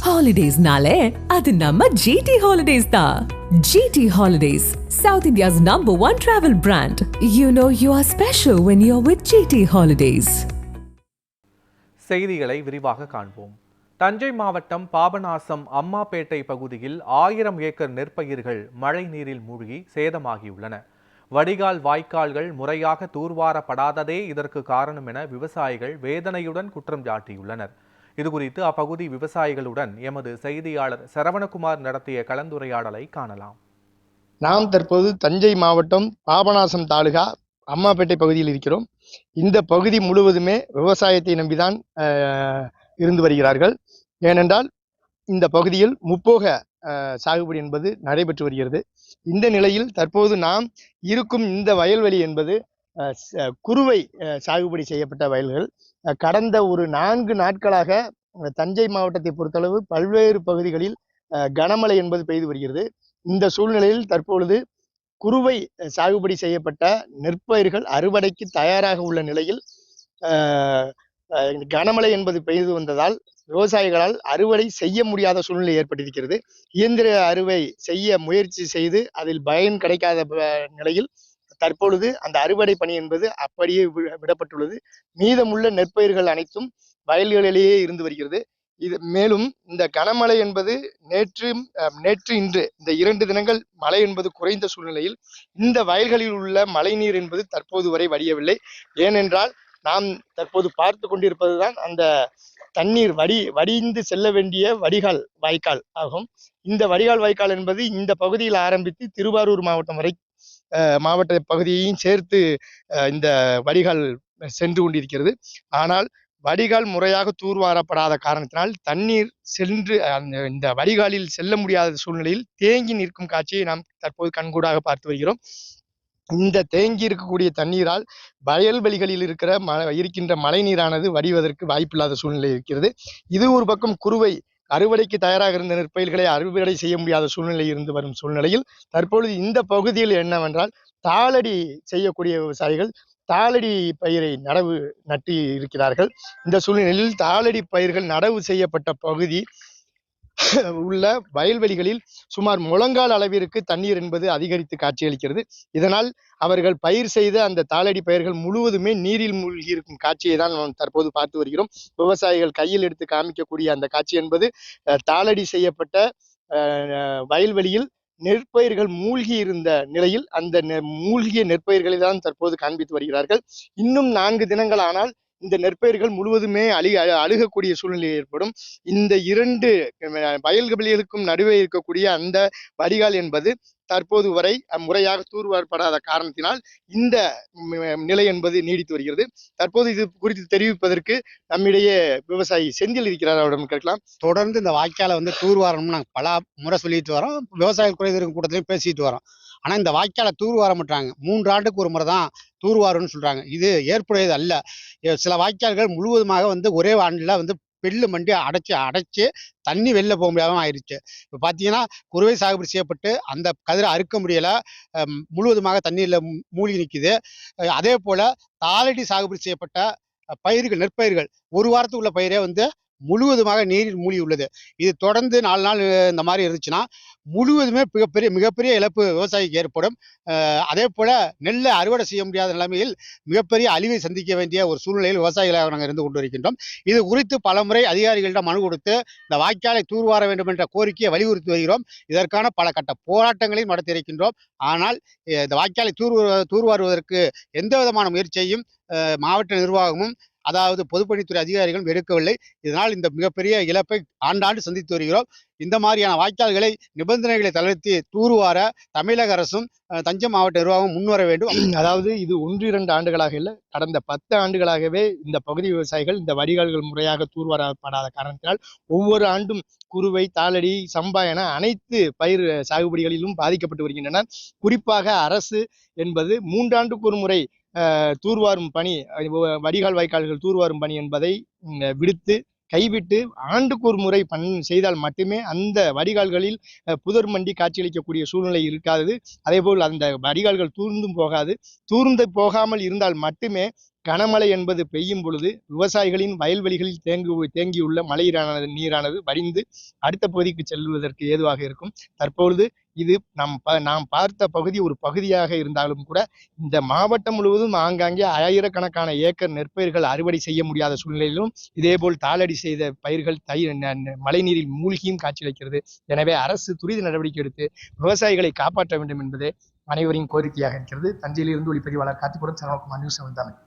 Holidays-nale, adu namma GT Holidays da. GT Holidays, South India's #1 travel brand. You know you are special when you're with GT Holidays. செய்திகளை விரிவாக காண்போம். தஞ்சை மாவட்டம் பாபநாசம் அம்மாபேட்டை பகுதியில் 1000 acre நெற்பயிர்கள் மழை நீரில் மூழ்கி சேதமாகியுள்ளன. வடிகால் வாய்க்கால்கள் முறையாக தூர்வாரப்படாததே இதற்கு காரணம் என விவசாயிகள் வேதனையுடன் குற்றம் சாட்டியுள்ளனர். இதுகுறித்து அப்பகுதி விவசாயிகளுடன் எமது செய்தியாளர் சரவணகுமார் நடத்திய கலந்துரையாடலை காணலாம். நாம் தற்போது தஞ்சை மாவட்டம் பாபநாசம் தாலுகா அம்மாபேட்டை பகுதியில் இருக்கிறோம். இந்த பகுதி முழுவதுமே விவசாயத்தை நம்பிதான் இருந்து வருகிறார்கள். ஏனென்றால் இந்த பகுதியில் முப்போக சாகுபடி என்பது நடைபெற்று வருகிறது. இந்த நிலையில் தற்போது நாம் இருக்கும் இந்த வயல்வெளி என்பது குறுவை சாகுபடி செய்யப்பட்ட வயல்கள். கடந்த ஒரு 4 நாட்களாக தஞ்சை மாவட்டத்தை பொறுத்தளவு பல்வேறு பகுதிகளில் கனமழை என்பது பெய்து வருகிறது. இந்த சூழ்நிலையில் தற்பொழுது குறுவை சாகுபடி செய்யப்பட்ட நெற்பயிர்கள் அறுவடைக்கு தயாராக உள்ள நிலையில் கனமழை என்பது பெய்து வந்ததால் விவசாயிகளால் அறுவடை செய்ய முடியாத சூழ்நிலை ஏற்பட்டிருக்கிறது. இயந்திர அறுவை செய்ய முயற்சி செய்து அதில் பயன் கிடைக்காத நிலையில் தற்பொழுது அந்த அறுவடை பணி என்பது அப்படியே விடப்பட்டுள்ளது. மீதமுள்ள நெற்பயிர்கள் அனைத்தும் வயல்களிலேயே இருந்து வருகிறது. இது மேலும் இந்த கனமழை என்பது நேற்று இன்று இந்த 2 தினங்கள் மழை என்பது குறைந்த சூழ்நிலையில் இந்த வயல்களில் உள்ள மழை நீர் என்பது தற்போது வரை வடியவில்லை. ஏனென்றால் நாம் தற்போது பார்த்து கொண்டிருப்பதுதான் அந்த தண்ணீர் வடிந்து செல்ல வேண்டிய வடிகால் வாய்க்கால் ஆகும். இந்த வடிகால் வாய்க்கால் என்பது இந்த பகுதியில் ஆரம்பித்து திருவாரூர் மாவட்டம் வரை மாவட்ட பகுதியையும் சேர்த்து இந்த வடிகால் சென்று கொண்டிருக்கிறது. ஆனால் வடிகால் முறையாக தூர்வாரப்படாத காரணத்தினால் தண்ணீர் சென்று இந்த வடிகாலில் செல்ல முடியாத சூழ்நிலையில் தேங்கி நிற்கும் காட்சியை நாம் தற்போது கண்கூடாக பார்த்து வருகிறோம். இந்த தேங்கி இருக்கக்கூடிய தண்ணீரால் வயல்வெளிகளில் இருக்கின்ற மழை நீரானது வடிவதற்கு வாய்ப்பில்லாத சூழ்நிலை இருக்கிறது. இது ஒரு பக்கம் குறுவை அறுவடைக்கு தயாராக இருந்த நெற்பயிர்களை அறுவடை செய்ய முடியாத சூழ்நிலை இருந்து வரும் சூழ்நிலையில் தற்பொழுது இந்த பகுதியில் என்னவென்றால் தாளடி செய்யக்கூடிய விவசாயிகள் தாளடி பயிரை நட்டு இருக்கிறார்கள். இந்த சூழ்நிலையில் தாளடி பயிர்கள் நடவு செய்யப்பட்ட பகுதி உள்ள வயல்வெளிகளில் சுமார் முழங்கால் அளவிற்கு தண்ணீர் என்பது அதிகரித்து காட்சியளிக்கிறது. இதனால் அவர்கள் பயிர் செய்த அந்த தாளடி பயிர்கள் முழுவதுமே நீரில் மூழ்கி இருக்கும் காட்சியை தான் நாம் தற்போது பார்த்து வருகிறோம். விவசாயிகள் கையில் எடுத்து காமிக்கக்கூடிய அந்த காட்சி என்பது தாளடி செய்யப்பட்ட வயல்வெளியில் நெற்பயிர்கள் மூழ்கி இருந்த நிலையில் அந்த மூழ்கிய நெற்பயிர்களை தான் தற்போது காண்பித்து வருகிறார்கள். இன்னும் 4 தினங்கள் ஆனால் இந்த நெற்பயிர்கள் முழுவதுமே அழுகக்கூடிய சூழ்நிலை ஏற்படும். இந்த 2 வயல்களுக்கும் நடுவே இருக்கக்கூடிய அந்த வடிகால் என்பது தற்போது வரை முறையாக தூர்வாரப்படாத காரணத்தினால் இந்த நிலை என்பது நீடித்து வருகிறது. தற்போது இது குறித்து தெரிவிப்பதற்கு நம்மிடையே விவசாயி செந்தில் இருக்கிறார், அவரிடம் கேட்கலாம். தொடர்ந்து இந்த வாய்க்காலை தூர்வாரணும்னு நாங்கள் பல முறை சொல்லிட்டு வரோம். விவசாயிகள் குறைதீர் கூட்டத்திலையும் பேசிட்டு வரோம். ஆனால் இந்த வாய்க்காலை தூர்வார மாட்டாங்க. 3 ஆண்டுக்கு ஒரு முறை தான் தூர்வாருன்னு சொல்றாங்க. இது ஏற்புடையது அல்ல. சில வாய்க்கால்கள் முழுவதுமாக ஒரே ஆண்டில் பெல்லு மண்டி அடைச்சு தண்ணி வெளில போக முடியாம ஆயிடுச்சு. இப்போ பார்த்தீங்கன்னா குறுவை சாகுபடி செய்யப்பட்டு அந்த கதிரை அறுக்க முடியல, முழுவதுமாக தண்ணீர்ல மூழ்கி நிற்குது. அதே போல தாளடி சாகுபடி செய்யப்பட்ட பயிர்கள் நெற்பயிர்கள் 1 வாரத்துக்கு உள்ள பயிரே முழுவதுமாக நீரில் மூழ்கி உள்ளது. இது தொடர்ந்து 4 நாள் இந்த மாதிரி இருந்துச்சுன்னா முழுவதுமே மிகப்பெரிய இழப்பு விவசாயிக்கு ஏற்படும். அதே போல நெல்லை அறுவடை செய்ய முடியாத நிலைமையில் மிகப்பெரிய அழிவை சந்திக்க வேண்டிய ஒரு சூழ்நிலையில் விவசாயிகளாக நாங்கள் இருந்து கொண்டு வருகின்றோம். இது குறித்து பலமுறை அதிகாரிகளிடம் மனு கொடுத்து இந்த வாய்க்காலை தூர்வார வேண்டும் என்ற கோரிக்கையை வலியுறுத்தி வருகிறோம். இதற்கான பல கட்ட போராட்டங்களையும் நடத்தி இருக்கின்றோம். ஆனால் இந்த வாய்க்காலை தூர்வாருவதற்கு எந்த விதமான முயற்சியையும் மாவட்ட நிர்வாகமும் அதாவது பொதுப்பணித்துறை அதிகாரிகளும் எடுக்கவில்லை. இதனால் இந்த மிகப்பெரிய இழப்பை ஆண்டாண்டு சந்தித்து வருகிறோம். இந்த மாதிரியான வாய்க்கால்களை நிபந்தனைகளை தளர்த்தி தூர்வார தமிழக அரசும் தஞ்சை மாவட்ட நிர்வாகம் முன்வர வேண்டும். அதாவது இது 1-2 ஆண்டுகளாக இல்லை, கடந்த 10 ஆண்டுகளாகவே இந்த பகுதி விவசாயிகள் இந்த வடிகால்கள் முறையாக தூர்வாரப்படாத காரணத்தினால் ஒவ்வொரு ஆண்டும் குறுவை, தாளடி, சம்பா என அனைத்து பயிர் சாகுபடிகளிலும் பாதிக்கப்பட்டு வருகின்றன. குறிப்பாக அரசு என்பது 3 ஆண்டுக்கு ஒரு முறை தூர்வாரும் பணி, வடிகால் வாய்க்கால்கள் தூர்வாரும் பணி என்பதை விடுத்து கைவிட்டு ஆண்டுக்கு ஒரு முறை செய்தால் மட்டுமே அந்த வடிகால்களில் புதர் மண்டி காட்சியளிக்கக்கூடிய சூழ்நிலை இருக்காது. அதேபோல் அந்த வடிகால்கள் தூர்ந்தும் போகாது. தூர்ந்து போகாமல் இருந்தால் மட்டுமே கனமழை என்பது பெய்யும் பொழுது விவசாயிகளின் வயல்வெளிகளில் தேங்கியுள்ள நீரானது வடிந்து அடுத்த பகுதிக்கு செல்வதற்கு ஏதுவாக இருக்கும். தற்பொழுது இது நாம் பார்த்த பகுதி ஒரு பகுதியாக இருந்தாலும் கூட இந்த மாவட்டம் முழுவதும் ஆங்காங்கே ஆயிரக்கணக்கான ஏக்கர் நெற்பயிர்கள் அறுவடை செய்ய முடியாத சூழ்நிலையிலும் இதேபோல் தாளடி செய்த பயிர்கள் மழைநீரில் மூழ்கியும் காட்சியளிக்கிறது. எனவே அரசு துரித நடவடிக்கை எடுத்து விவசாயிகளை காப்பாற்ற வேண்டும் என்பதே அனைவரின் கோரிக்கையாக இருக்கிறது. தஞ்சையிலிருந்து ஒளிப்பதிவாளர் கார்த்திகுடன், சரவணகுமார், நியூஸ் 7 தமிழ்.